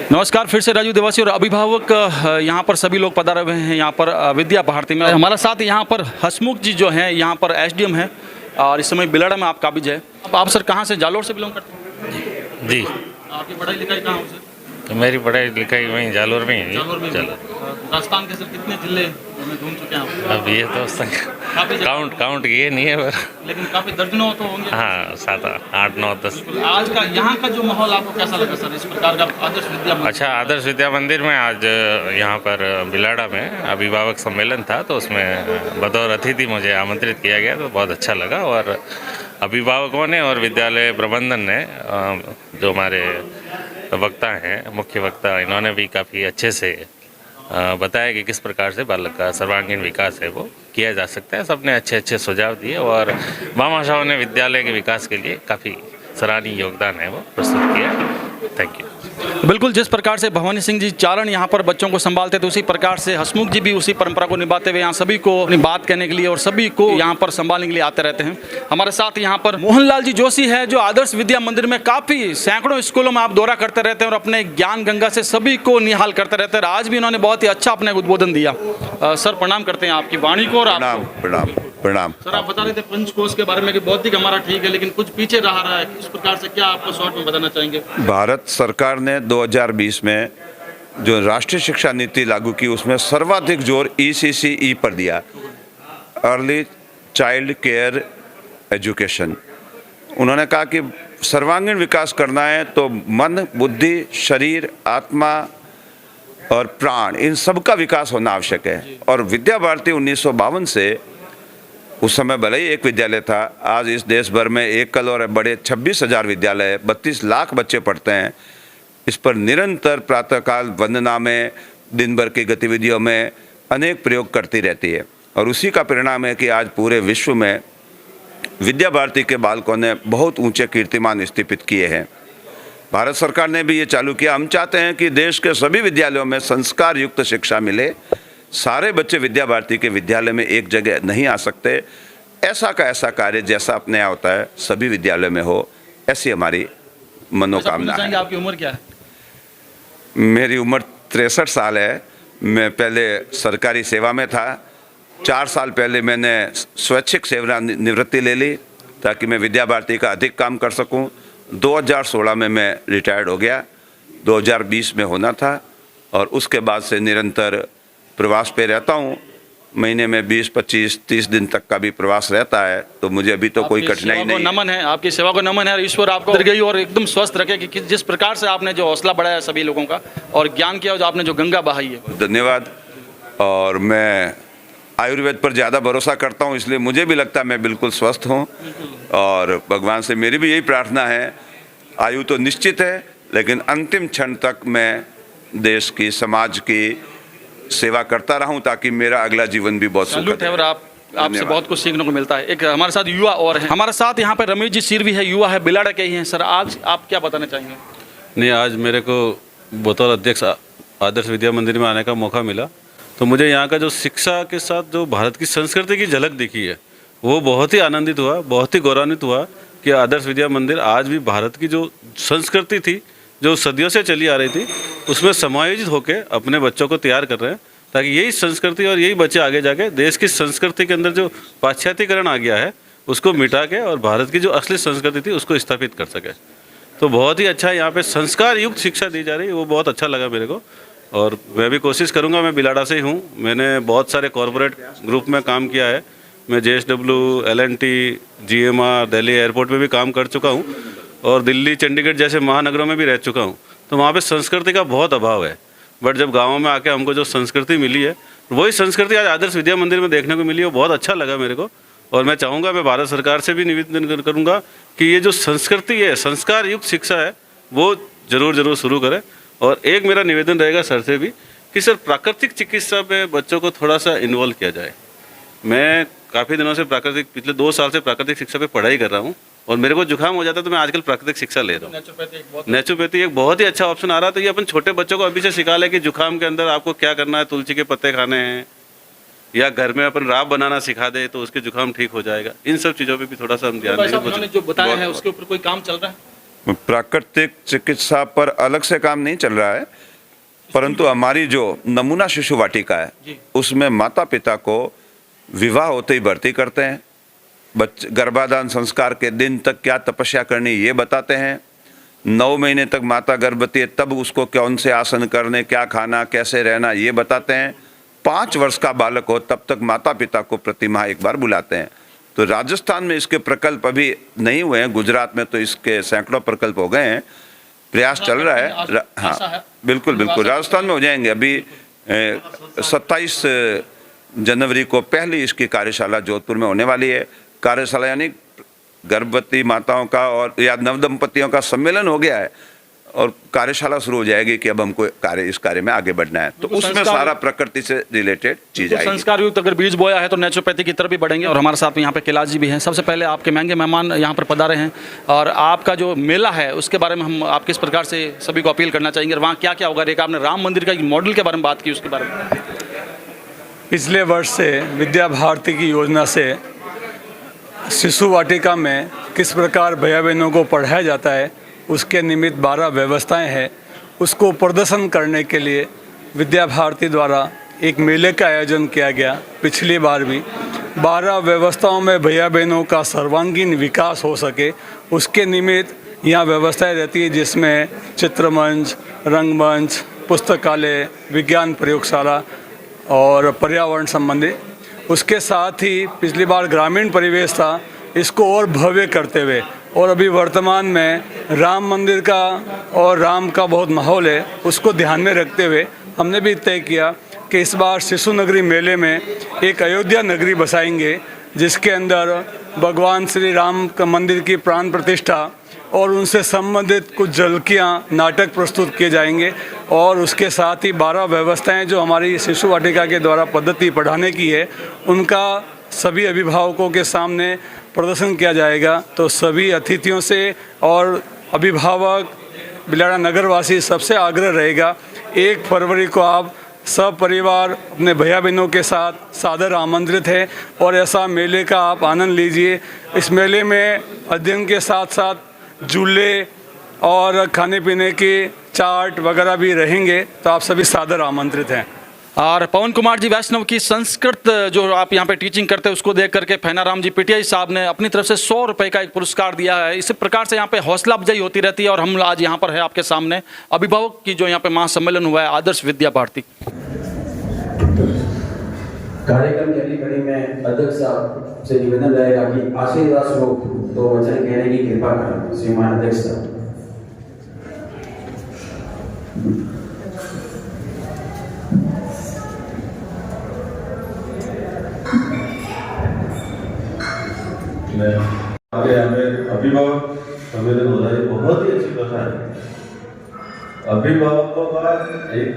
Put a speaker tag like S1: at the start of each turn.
S1: नमस्कार, फिर से राजू देवासी और अभिभावक यहाँ पर सभी लोग पधारे हुए हैं यहाँ पर विद्या भारती में। हमारे साथ यहाँ पर हसमुख जी जो हैं यहाँ पर एसडीएम है और इस समय बिलाड़ा में आप काबिज है। आप सर कहाँ से, जालोर से बिलोंग करते हैं?
S2: जी।
S1: आपकी पढ़ाई लिखाई कहाँ हो सर?
S2: तो मेरी पढ़ाई लिखाई वहीं जालोर में ही
S1: जालोर में। राजस्थान के सर कितने जिले में घूम चुके हैं आप?
S2: अब ये तो काउंट किए नहीं है पर
S1: लेकिन काफ़ी दर्जनों तो होंगे।
S2: हाँ 7 8 9 10।
S1: आज का यहाँ का जो माहौल आपको कैसा लगा सर, इस प्रकार का आदर्श विद्या मंदिर?
S2: अच्छा, आदर्श विद्या मंदिर में आज यहाँ पर बिलाड़ा में अभिभावक सम्मेलन था, तो उसमें बतौर अतिथि मुझे आमंत्रित किया गया, तो बहुत अच्छा लगा। और अभिभावकों ने और विद्यालय प्रबंधन ने, जो हमारे वक्ता हैं, मुख्य वक्ता, इन्होंने भी काफ़ी अच्छे से बताया कि किस प्रकार से बालक का सर्वांगीण विकास है वो किया जा सकता है। सबने अच्छे अच्छे सुझाव दिए और भामाशाहों ने विद्यालय के विकास के लिए काफ़ी सराहनीय योगदान है वो प्रस्तुत किया। Thank you.
S1: बिल्कुल, जिस प्रकार से भवानी सिंह जी चारण यहाँ पर बच्चों को संभालते थे, उसी प्रकार से हसमुख जी भी उसी परंपरा को निभाते हुए यहाँ सभी को अपनी बात कहने के लिए और सभी को यहाँ पर संभालने के लिए आते रहते हैं। हमारे साथ यहाँ पर मोहनलाल जी जोशी है, जो आदर्श विद्या मंदिर में काफ़ी सैकड़ों स्कूलों में आप दौरा करते रहते हैं और अपने ज्ञान गंगा से सभी को निहाल करते रहते हैं। आज भी इन्होंने बहुत ही अच्छा अपने उद्बोधन दिया। सर प्रणाम करते हैं आपकी वाणी को। और
S3: प्रणाम।
S1: सर, आप बता रहे थे पंचकोश के बारे में कि बौद्धिक हमारा ठीक है लेकिन कुछ पीछे रहा है, इस प्रकार से क्या आपको शॉर्ट में बताना चाहेंगे?
S3: भारत सरकार ने 2020 में जो राष्ट्रीय शिक्षा नीति लागू की, उसमें सर्वाधिक जोर ECCE पर दिया, अर्ली चाइल्ड केयर एजुकेशन। उन्होंने कहा कि सर्वांगीण विकास करना है तो मन, बुद्धि, शरीर, आत्मा और प्राण, इन सब का विकास होना आवश्यक है। और विद्या भारती 1952 से, उस समय भले ही एक विद्यालय था, आज इस देश भर में एकल और बड़े 26,000 विद्यालय, 32 लाख बच्चे पढ़ते हैं। इस पर निरंतर प्रातःकाल वंदना में, दिन भर की गतिविधियों में अनेक प्रयोग करती रहती है। और उसी का परिणाम है कि आज पूरे विश्व में विद्या भारती के बालकों ने बहुत ऊंचे कीर्तिमान स्थापित किए हैं। भारत सरकार ने भी ये चालू किया। हम चाहते हैं कि देश के सभी विद्यालयों में संस्कार युक्त शिक्षा मिले। सारे बच्चे विद्या भारती के विद्यालय में एक जगह नहीं आ सकते। ऐसा का ऐसा कार्य जैसा अपने यहाँ होता है सभी विद्यालय में हो, ऐसी हमारी मनोकामना है।
S1: आपकी उम्र क्या है?
S3: मेरी उम्र 63 साल है। मैं पहले सरकारी सेवा में था। 4 साल पहले मैंने स्वैच्छिक सेवा निवृत्ति ले ली ताकि मैं विद्या भारती का अधिक काम कर सकूं। 2016 में मैं रिटायर्ड हो गया। 2020 में होना था और उसके बाद से निरंतर प्रवास पे रहता हूँ। महीने में 20, 25, 30 दिन तक का भी प्रवास रहता है, तो मुझे अभी तो कोई कठिनाई नहीं।
S1: नमन है, आपकी सेवा को नमन है और ईश्वर आपको दीर्घायु और एकदम स्वस्थ रखे कि जिस प्रकार से आपने जो हौसला बढ़ाया सभी लोगों का और ज्ञान किया, जो आपने जो गंगा बहाई है।
S3: धन्यवाद। और मैं आयुर्वेद पर ज़्यादा भरोसा करता हूँ, इसलिए मुझे भी लगता है मैं बिल्कुल स्वस्थ हूँ। और भगवान से मेरी भी यही प्रार्थना है, आयु तो निश्चित है लेकिन अंतिम क्षण तक मैं देश की, समाज की सेवा करता रहूं ताकि मेरा अगला जीवन भी बहुत सुखद है।
S1: और आपसे बहुत कुछ सीखने को मिलता है। एक हमारे साथ युवा और है, हमारे साथ यहाँ पे रमेश जी सिरवी है, युवा है, बिलाड़ा के ही हैं। सर, आज आप क्या बताना चाहेंगे?
S4: नहीं, आज मेरे को बतौर अध्यक्ष आदर्श विद्या मंदिर में आने का मौका मिला, तो मुझे यहाँ का जो शिक्षा के साथ जो भारत की संस्कृति की झलक दिखी है, वो बहुत ही आनंदित हुआ, बहुत ही गौरवान्वित हुआ कि आदर्श विद्या मंदिर आज भी भारत की जो संस्कृति थी, जो सदियों से चली आ रही थी, उसमें समायोजित होकर अपने बच्चों को तैयार कर रहे हैं ताकि यही संस्कृति और यही बच्चे आगे जाके देश की संस्कृति के अंदर जो पाश्चात्यकरण आ गया है उसको मिटा के और भारत की जो असली संस्कृति थी उसको स्थापित कर सके। तो बहुत ही अच्छा यहाँ पे संस्कार युक्त शिक्षा दी जा रही है, वो बहुत अच्छा लगा मेरे को। और मैं भी कोशिश करूँगा, मैं बिलाड़ा से ही हूँ, मैंने बहुत सारे कॉरपोरेट ग्रुप में काम किया है। मैं JSW, L&T, GMR, Delhi airport पे भी काम कर चुका हूँ और दिल्ली, चंडीगढ़ जैसे महानगरों में भी रह चुका हूँ। तो वहाँ पे संस्कृति का बहुत अभाव है, बट जब गाँवों में आके हमको जो संस्कृति मिली है, वही संस्कृति आज आदर्श विद्या मंदिर में देखने को मिली है। बहुत अच्छा लगा मेरे को। और मैं चाहूँगा, मैं भारत सरकार से भी निवेदन करूँगा कि ये जो संस्कृति है, संस्कार युक्त शिक्षा है, वो ज़रूर शुरू करें। और एक मेरा निवेदन रहेगा सर से भी कि सर प्राकृतिक चिकित्सा में बच्चों को थोड़ा सा इन्वॉल्व किया जाए। मैं काफ़ी दिनों से पिछले 2 साल से प्राकृतिक शिक्षा पे पढ़ाई कर रहा हूँ और मेरे को जुकाम हो जाता है तो मैं आजकल प्राकृतिक शिक्षा ले रहा हूँ। नेचुरोपैथी एक बहुत ही अच्छा ऑप्शन आ रहा है। तो ये अपन छोटे बच्चों को अभी से सिखा ले कि जुकाम के अंदर आपको क्या करना है, तुलसी के पत्ते खाने हैं, या घर में अपन राब बनाना सिखा दे तो उसके जुकाम ठीक हो जाएगा। इन सब चीज़ों पे भी थोड़ा सा हम ध्यान देंगे।
S1: जो बताया है उसके ऊपर कोई काम चल रहा है?
S3: प्राकृतिक चिकित्सा पर अलग से काम नहीं चल रहा है, परंतु हमारी जो नमूना शिशु वाटिका है उसमें माता पिता को विवाह होते ही भर्ती करते हैं, बच्चे गर्भाधान संस्कार के दिन तक क्या तपस्या करनी ये बताते हैं, 9 महीने तक माता गर्भवती है तब उसको कौन से आसन करने, क्या खाना, कैसे रहना ये बताते हैं, 5 वर्ष का बालक हो तब तक माता पिता को प्रति माह एक बार बुलाते हैं। तो राजस्थान में इसके प्रकल्प अभी नहीं हुए हैं, गुजरात में तो इसके सैकड़ों प्रकल्प हो गए हैं, प्रयास चल रहा है। हाँ बिल्कुल बिल्कुल, राजस्थान में हो जाएंगे। अभी 27 जनवरी को पहली इसकी कार्यशाला जोधपुर में होने वाली है। कार्यशाला यानी गर्भवती माताओं का और या नवदंपतियों का सम्मेलन हो गया है और कार्यशाला शुरू हो जाएगी कि अब हमको इस कार्य में आगे बढ़ना है, तो उसमें सारा प्रकृति से रिलेटेड चीज आएगी।
S1: संस्कार युक्त अगर बीज बोया है तो नेचुरोपैथी की तरफ भी बढ़ेंगे। और हमारे साथ यहाँ पे कैलाश जी भी हैं। सबसे पहले आपके महंगे मेहमान यहाँ पर पधारे हैं और आपका जो मेला है उसके बारे में हम आप किस प्रकार से सभी को अपील करना चाहेंगे और वहाँ क्या क्या होगा। एक आपने राम मंदिर का मॉडल के बारे में बात की, उसके बारे में।
S5: पिछले वर्ष से विद्या भारती की योजना से शिशु वाटिका में किस प्रकार भैया बहनों को पढ़ाया जाता है उसके निमित्त 12 व्यवस्थाएं हैं। उसको प्रदर्शन करने के लिए विद्या भारती द्वारा एक मेले का आयोजन किया गया। पिछली बार भी 12 व्यवस्थाओं में भैया बहनों का सर्वांगीण विकास हो सके उसके निमित्त यहाँ व्यवस्थाएं रहती है, जिसमें चित्रमंच, रंगमंच, पुस्तकालय, विज्ञान प्रयोगशाला और पर्यावरण संबंधी। उसके साथ ही पिछली बार ग्रामीण परिवेश था, इसको और भव्य करते हुए और अभी वर्तमान में राम मंदिर का और राम का बहुत माहौल है, उसको ध्यान में रखते हुए हमने भी तय किया कि इस बार शिशु नगरी मेले में एक अयोध्या नगरी बसाएंगे, जिसके अंदर भगवान श्री राम का मंदिर की प्राण प्रतिष्ठा और उनसे संबंधित कुछ झलकियाँ, नाटक प्रस्तुत किए जाएंगे। और उसके साथ ही 12 व्यवस्थाएं जो हमारी शिशु वाटिका के द्वारा पद्धति पढ़ाने की है उनका सभी अभिभावकों के सामने प्रदर्शन किया जाएगा। तो सभी अतिथियों से और अभिभावक, बिलाड़ा नगरवासी सबसे आग्रह रहेगा 1 फरवरी को आप सब परिवार अपने भैया बहनों के साथ सादर आमंत्रित है और ऐसा मेले का आप आनंद लीजिए। इस मेले में अध्ययन के साथ साथ झूले और खाने पीने की चाट वगैरह भी रहेंगे, तो आप सभी सादर आमंत्रित हैं।
S1: और पवन कुमार जी वैष्णव की संस्कृत जो आप यहाँ पे टीचिंग करते हैं उसको देख करके फैनाराम जी पीटीआई साहब ने अपनी तरफ से 100 रुपये का एक पुरस्कार दिया है। इसी प्रकार से यहाँ पे हौसला अफजाई होती रहती है और हम आज यहाँ पर है आपके सामने अभिभावक की जो यहाँ पे महासम्मेलन हुआ है आदर्श विद्या भारती।
S6: कार्यक्रम की अगली कड़ी में अध्यक्ष साहब से निवेदन रहेगा कि आशीर्वाद स्वरूप 2 वचन कहने की कृपा करें। श्रीमान अध्यक्ष साहब।
S4: आगे हमें अभिभावक सम्मेलन हो रहा है, बहुत ही अच्छी कथा है। अभिभावकों का एक